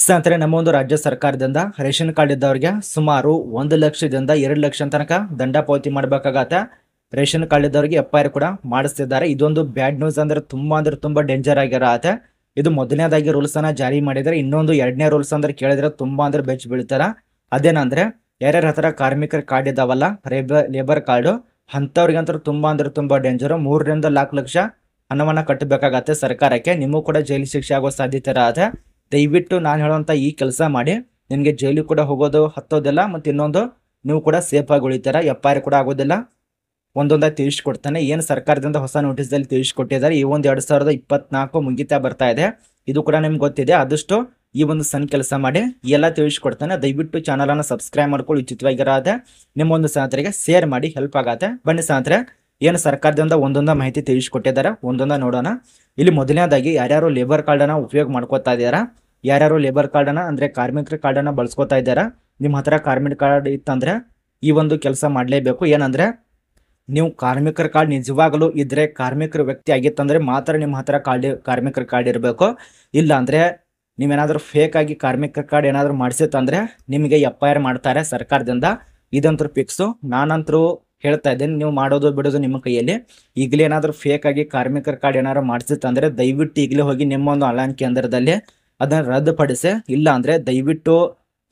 ಸ್ನೇಹಿತರೆ, ನಮ್ಮ ಒಂದು ರಾಜ್ಯ ಸರ್ಕಾರದಿಂದ ರೇಷನ್ ಕಾರ್ಡ್ ಇದ್ದವರಿಗೆ ಸುಮಾರು 1 ಲಕ್ಷದಿಂದ 2 ಲಕ್ಷ ತನಕ ದಂಡ ಪಾವತಿ ಮಾಡಬೇಕಾಗತ್ತೆ. ರೇಷನ್ ಕಾರ್ಡ್ ಇದ್ದವರಿಗೆ FIR ಕೂಡ ಮಾಡಿಸ್ತಿದ್ದಾರೆ. ಇದೊಂದು ಬ್ಯಾಡ್ ನ್ಯೂಸ್ ಅಂದ್ರೆ ತುಂಬಾ ಡೇಂಜರ್ ಆಗಿರತ್ತೆ. ಇದು ಮೊದಲನೇದಾಗಿ ರೂಲ್ಸ್ ಅನ್ನ ಜಾರಿ ಮಾಡಿದ್ರೆ, ಇನ್ನೊಂದು ಎರಡನೇ ರೂಲ್ಸ್ ಅಂದ್ರೆ ಕೇಳಿದ್ರೆ ತುಂಬಾ ಬೆಚ್ಚ ಬೀಳ್ತಾರ. ಅದೇನಂದ್ರೆ ಯಾರ್ಯಾರ ಹತ್ರ ಕಾರ್ಮಿಕರ ಕಾರ್ಡ್ ಇದಾವಲ್ಲ, ಲೇಬರ್ ಕಾರ್ಡ್, ಅಂತವ್ರಿಗಂತೂ ತುಂಬಾ ಡೇಂಜರ್. 3 ರಿಂದ 4 ಲಕ್ಷ ಹಣವನ್ನ ಕಟ್ಟಬೇಕಾಗತ್ತೆ ಸರ್ಕಾರಕ್ಕೆ. ನಿಮಗೂ ಕೂಡ ಜೈಲು ಶಿಕ್ಷೆ ಆಗೋ ಸಾಧ್ಯತೆ ಇರತ್ತೆ. ದಯವಿಟ್ಟು ನಾನು ಹೇಳುವಂತ ಈ ಕೆಲಸ ಮಾಡಿ, ನಿಮಗೆ ಜೈಲಿಗೆ ಕೂಡ ಹೋಗೋದು ಹತ್ತೋದಿಲ್ಲ, ಮತ್ತು ಇನ್ನೊಂದು ನೀವು ಕೂಡ ಸೇಫ್ ಆಗಿ ಉಳಿತೀರ. FIR ಕೂಡ ಆಗೋದಿಲ್ಲ. ಒಂದೊಂದಾಗಿ ತಿಳಿಸ್ಕೊಡ್ತಾನೆ. ಏನು ಸರ್ಕಾರದಿಂದ ಹೊಸ ನೋಟಿಸ್ದಲ್ಲಿ ತಿಳಿಸ್ಕೊಟ್ಟಿದ್ದಾರೆ. ಈ ಒಂದು 2024 ಮುಗಿತಾ ಬರ್ತಾ ಇದೆ. ಇದು ಕೂಡ ನಿಮ್ಗೆ ಗೊತ್ತಿದೆ. ಆದಷ್ಟು ಈ ಒಂದು ಸಣ್ಣ ಕೆಲಸ ಮಾಡಿ ಎಲ್ಲ ತಿಳಿಸ್ಕೊಡ್ತಾನೆ. ದಯವಿಟ್ಟು ಚಾನಲ್ ಅನ್ನು ಸಬ್ಸ್ಕ್ರೈಬ್ ಮಾಡ್ಕೊಳ್ಳಿ. ಉಚಿತವಾಗಿರತ್ತೆ. ನಿಮ್ಮ ಒಂದು ಸ್ನೇಹಿತರಿಗೆ ಶೇರ್ ಮಾಡಿ, ಹೆಲ್ಪ್ ಆಗತ್ತೆ. ಬನ್ನಿ ಸ್ನೇಹಿತರೆ, ಏನು ಸರ್ಕಾರದಿಂದ ಒಂದೊಂದ ಮಾಹಿತಿ ತಿಳಿಸ್ಕೊಟ್ಟಿದ್ದಾರೆ, ಒಂದೊಂದ ನೋಡೋಣ. ಇಲ್ಲಿ ಮೊದಲನೇದಾಗಿ ಯಾರ್ಯಾರು ಲೇಬರ್ ಕಾರ್ಡ್ ಅನ್ನ ಉಪಯೋಗ ಮಾಡ್ಕೋತಾ ಇದ್ದಾರಾ, ಯಾರ್ಯಾರು ಲೇಬರ್ ಕಾರ್ಡ್ ಅನ್ನ ಅಂದ್ರೆ ಕಾರ್ಮಿಕರ ಕಾರ್ಡ್ ಅನ್ನ ಬಳಸ್ಕೋತಾ ಇದ್ದಾರಾ, ನಿಮ್ಮ ಹತ್ರ ಕಾರ್ಮಿಕ ಕಾರ್ಡ್ ಇತ್ತಂದ್ರೆ ಈ ಒಂದು ಕೆಲಸ ಮಾಡಲೇಬೇಕು. ಏನಂದ್ರೆ, ನೀವು ಕಾರ್ಮಿಕರ ಕಾರ್ಡ್ ನಿಜವಾಗಲೂ ಇದ್ರೆ, ಕಾರ್ಮಿಕರ ವ್ಯಕ್ತಿ ಆಗಿತ್ತಂದ್ರೆ ಮಾತ್ರ ನಿಮ್ಮ ಹತ್ರ ಕಾರ್ಮಿಕರ ಕಾರ್ಡ್ ಇರಬೇಕು. ಇಲ್ಲ ಅಂದ್ರೆ ನೀವೇನಾದ್ರೂ ಫೇಕ್ ಆಗಿ ಕಾರ್ಮಿಕರ ಕಾರ್ಡ್ ಏನಾದ್ರು ಮಾಡಿಸಿತ್ತಂದ್ರೆ ನಿಮಗೆ FIR ಮಾಡ್ತಾರೆ ಸರ್ಕಾರದಿಂದ. ಇದಂತೂ ಫಿಕ್ಸು. ನಾನಂತರೂ ಹೇಳ್ತಾ ಇದ್ದೇನೆ, ನೀವು ಮಾಡೋದು ಬಿಡೋದು ನಿಮ್ಮ ಕೈಯಲ್ಲಿ. ಈಗಲೇ ಏನಾದರೂ ಫೇಕ್ ಆಗಿ ಕಾರ್ಮಿಕರ ಕಾರ್ಡ್ ಏನಾದ್ರು ಮಾಡಿಸಿತ್ತಂದ್ರೆ ದಯವಿಟ್ಟು ಈಗಲೇ ಹೋಗಿ ನಿಮ್ಮ ಒಂದು ಆನ್ಲೈನ್ ಕೇಂದ್ರದಲ್ಲಿ ಅದನ್ನ ರದ್ದುಪಡಿಸಿ. ಇಲ್ಲ ಅಂದ್ರೆ ದಯವಿಟ್ಟು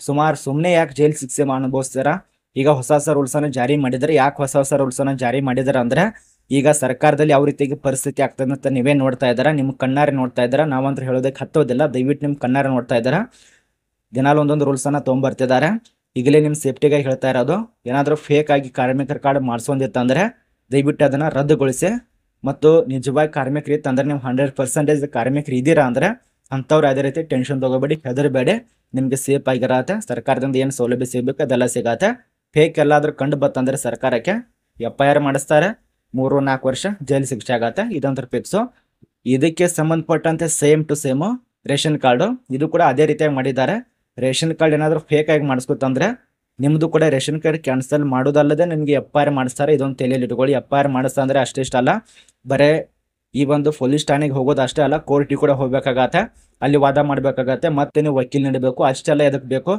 ಸುಮ್ಮನೆ ಯಾಕೆ ಜೈಲು ಶಿಕ್ಷೆ ಅನುಭವಿಸ್ತೀರಾ. ಈಗ ಹೊಸ ರೂಲ್ಸ್ ಅನ್ನು ಜಾರಿ ಮಾಡಿದರೆ, ಯಾಕೆ ಹೊಸ ರೂಲ್ಸ್ ಅನ್ನು ಜಾರಿ ಮಾಡಿದಾರೆ ಅಂದ್ರೆ, ಈಗ ಸರ್ಕಾರದಲ್ಲಿ ಯಾವ ರೀತಿಯಾಗಿ ಪರಿಸ್ಥಿತಿ ಆಗ್ತದೆ ಅಂತ ನೀವೇ ನೋಡ್ತಾ ಇದ್ದಾರಾ, ನಿಮ್ಮ ಕಣ್ಣಾರೆ ನೋಡ್ತಾ ಇದ್ದಾರಾ. ನಾವಂತೂ ಹೇಳೋದಕ್ಕೆ ಹತ್ತೋದಿಲ್ಲ. ದಯವಿಟ್ಟು ನಿಮ್ಮ ಕಣ್ಣಾರೆ ನೋಡ್ತಾ ಇದ್ದಾರಾ. ದಿನಾಲು ಒಂದೊಂದು ರೂಲ್ಸ್ ಅನ್ನ ತೊಗೊಂಬರ್ತಿದ್ದಾರೆ. ಈಗಲೇ ನಿಮ್ಮ ಸೇಫ್ಟಿಗಾಗಿ ಹೇಳ್ತಾ ಇರೋದು, ಏನಾದರೂ ಫೇಕ್ ಆಗಿ ಕಾರ್ಮಿಕರ ಕಾರ್ಡ್ ಮಾಡಿಸೋದಿತ್ತಂದ್ರೆ ದಯವಿಟ್ಟು ಅದನ್ನ ರದ್ದುಗೊಳಿಸಿ. ಮತ್ತು ನಿಜವಾಗಿ ಕಾರ್ಮಿಕರು ಇತ್ತಂದ್ರೆ, ನೀವು 100% ಕಾರ್ಮಿಕರು ಇದ್ದೀರಾ ಅಂದ್ರೆ ಅಂಥವ್ರು ಯಾವುದೇ ರೀತಿ ಟೆನ್ಷನ್ ತಗೋಬೇಡಿ, ಹೆದರಬೇಡಿ. ನಿಮಗೆ ಸೇಫ್ ಆಗಿರತ್ತೆ. ಸರ್ಕಾರದಿಂದ ಏನು ಸೌಲಭ್ಯ ಸಿಗಬೇಕು ಅದೆಲ್ಲ ಸಿಗತ್ತೆ. ಫೇಕ್ ಎಲ್ಲಾದ್ರೂ ಕಂಡು ಬತ್ತಂದ್ರೆ ಸರ್ಕಾರಕ್ಕೆ FIR ಮಾಡಿಸ್ತಾರೆ. 3-4 ವರ್ಷ ಜೈಲು ಶಿಕ್ಷೆ ಆಗತ್ತೆ. ಇದಂತರ ಫಿಕ್ಸು. ಇದಕ್ಕೆ ಸಂಬಂಧಪಟ್ಟಂತೆ same to same ration card, ಇದು ಕೂಡ ಅದೇ ರೀತಿಯಾಗಿ ಮಾಡಿದ್ದಾರೆ. ರೇಷನ್ ಕಾರ್ಡ್ ಏನಾದರೂ ಫೇಕ್ ಆಗಿ ಮಾಡಿಸ್ಕೊತಂದ್ರೆ ನಿಮ್ಮದು ಕೂಡ ರೇಷನ್ ಕಾರ್ಡ್ ಕ್ಯಾನ್ಸಲ್ ಮಾಡೋದಲ್ಲದೆ ನಿಮಗೆ FIR ಮಾಡಿಸ್ತಾರೆ. ಇದೊಂದು ತಲೆಯಲ್ಲಿ ಇಟ್ಕೊಳ್ಳಿ. FIR ಮಾಡಿಸ್ತಂದ್ರೆ ಅಷ್ಟಿಷ್ಟಲ್ಲ, ಬರೇ ಈ ಒಂದು ಪೊಲೀಸ್ ಠಾಣೆಗೆ ಹೋಗೋದು ಅಷ್ಟೇ ಅಲ್ಲ, ಕೋರ್ಟಿಗೆ ಕೂಡ ಹೋಗ್ಬೇಕಾಗತ್ತೆ. ಅಲ್ಲಿ ವಾದ ಮಾಡಬೇಕಾಗತ್ತೆ. ಮತ್ತೆ ನೀವು ವಕೀಲ್ ನೀಡಬೇಕು. ಅಷ್ಟೆಲ್ಲ ಎದಕ್ಕೆ ಬೇಕು.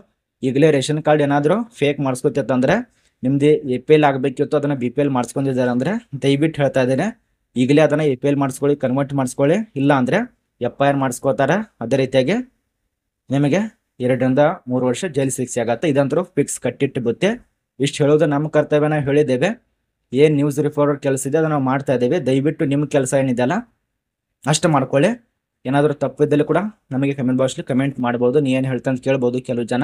ಈಗಲೇ ರೇಷನ್ ಕಾರ್ಡ್ ಏನಾದರೂ ಫೇಕ್ ಮಾಡಿಸ್ಕೊತಿತ್ತಂದ್ರೆ, ನಿಮ್ದು APL ಆಗಬೇಕಿತ್ತು, ಅದನ್ನು BPL ಮಾಡಿಸ್ಕೊಂಡಿದ್ದಾರೆ ಅಂದ್ರೆ ದಯವಿಟ್ಟು ಹೇಳ್ತಾ ಇದ್ದೇನೆ, ಈಗಲೇ ಅದನ್ನು APL ಮಾಡಿಸ್ಕೊಳ್ಳಿ, ಕನ್ವರ್ಟ್ ಮಾಡಿಸ್ಕೊಳ್ಳಿ. ಇಲ್ಲ ಅಂದರೆ FIR ಮಾಡಿಸ್ಕೋತಾರೆ. ಅದೇ ರೀತಿಯಾಗಿ ನಿಮಗೆ 2-3 ವರ್ಷ ಜೈಲು ಶಿಕ್ಷೆ ಆಗತ್ತೆ. ಇದಂತರೂ ಫಿಕ್ಸ್, ಕಟ್ಟಿಟ್ಟು ಬುತ್ತೆ. ಇಷ್ಟು ಹೇಳೋದು ನಮ್ಮ ಕರ್ತವ್ಯ. ನಾವು ಹೇಳಿದ್ದೇವೆ. ಏನು ನ್ಯೂಸ್ ರಿಪೋರ್ಟರ್ ಕೆಲಸ ಇದೆ ಅದನ್ನು ನಾವು ಮಾಡ್ತಾ ಇದ್ದೇವೆ. ದಯವಿಟ್ಟು ನಿಮ್ಮ ಕೆಲಸ ಏನಿದೆಯಲ್ಲ ಅಷ್ಟು ಮಾಡ್ಕೊಳ್ಳಿ. ಏನಾದರೂ ತಪ್ಪಿದ್ದಲ್ಲಿ ಕೂಡ ನಮಗೆ ಕಮೆಂಟ್ ಬಾಕ್ಸ್ಲಿ ಕಮೆಂಟ್ ಮಾಡ್ಬೋದು. ನೀ ಏನು ಹೇಳ್ತಾ ಅಂತ ಕೇಳ್ಬೋದು. ಕೆಲವು ಜನ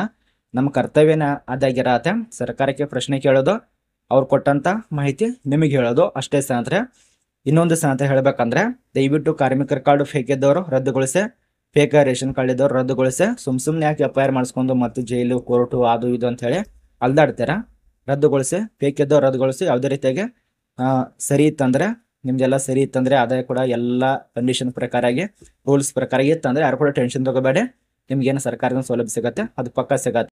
ನಮ್ಮ ಕರ್ತವ್ಯನ ಅದಾಗಿರತ್ತೆ. ಸರ್ಕಾರಕ್ಕೆ ಪ್ರಶ್ನೆ ಕೇಳೋದು, ಅವ್ರು ಕೊಟ್ಟಂತ ಮಾಹಿತಿ ನಿಮಗೆ ಹೇಳೋದು ಅಷ್ಟೇ ಸ್ನೇಹಿತರೆ. ಇನ್ನೊಂದು ಸ್ನೇಹಿತರೆ ಹೇಳಬೇಕಂದ್ರೆ, ದಯವಿಟ್ಟು ಕಾರ್ಮಿಕರ ಕಾರ್ಡು ಫೇಕ್ ಇದ್ದವರು ರದ್ದುಗೊಳಿಸಿ, ಫೇಕ್ ರೇಷನ್ ಕಾರ್ಡ್ ಇದ್ದವ್ರು ರದ್ದುಗೊಳಿಸಿ. ಸುಮ್ಮನೆ ಯಾಕೆ FIR ಮಾಡಿಸ್ಕೊಂಡು ಮತ್ತೆ ಜೈಲು, ಕೋರ್ಟು, ಅದು ಇದು ಅಂತ ಹೇಳಿ ಅಲ್ದಾಡ್ತೀರಾ. ರದ್ದುಗೊಳಿಸಿ. ಫೇಕ್ ಇದ್ದವ್ರು ರದ್ದುಗೊಳಿಸಿ. ಯಾವುದೇ ರೀತಿಯಾಗಿ ಸರಿ ಇತ್ತಂದ್ರೆ, ನಿಮ್ದೆಲ್ಲ ಸರಿ ಇತ್ತಂದ್ರೆ, ಆದಾಯ ಕೂಡ ಎಲ್ಲ ಕಂಡೀಷನ್ ಪ್ರಕಾರಾಗಿ, ರೂಲ್ಸ್ ಪ್ರಕಾರ ಇತ್ತಂದ್ರೆ ಯಾರು ಕೂಡ ಟೆನ್ಷನ್ ತಗೋಬೇಡಿ. ನಿಮ್ಗೇನು ಸರ್ಕಾರದಿಂದ ಸೌಲಭ್ಯ ಸಿಗತ್ತೆ ಅದು ಪಕ್ಕ ಸಿಗತ್ತೆ.